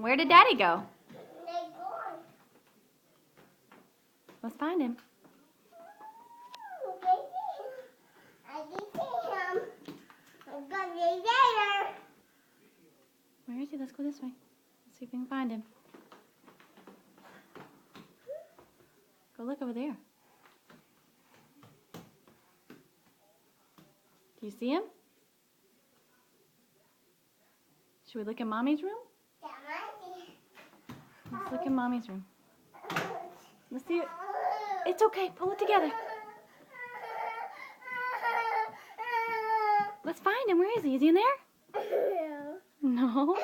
Where did Daddy go? Let's find him. Where is he? Let's go this way. Let's see if we can find him. Go look over there. Do you see him? Should we look in Mommy's room? Let's look in Mommy's room. Let's see it. It's okay. Pull it together. Let's find him. Where is he? Is he in there? No.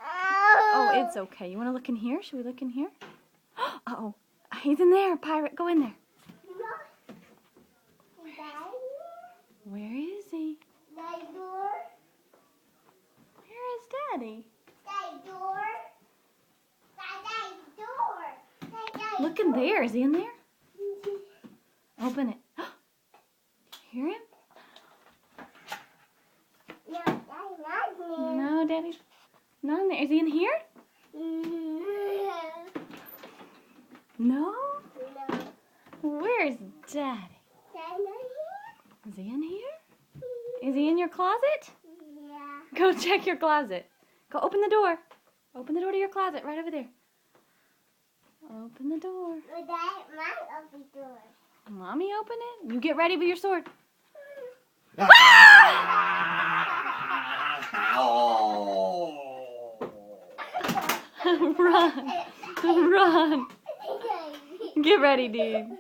Oh, it's okay. You want to look in here? Should we look in here? Uh-oh. He's in there, Pirate. Go in there. Where is he? Where is Daddy? Look in there. Is he in there? Open it. Do you hear him? No, Daddy's not in there. Is he in here? No? Where's Daddy? Is he in here? Is he in your closet? Yeah. Go check your closet. Go open the door. Open the door to your closet right over there. Open the door. Open the door. Mommy, open it. You get ready with your sword. Run. Run. Get ready, dude.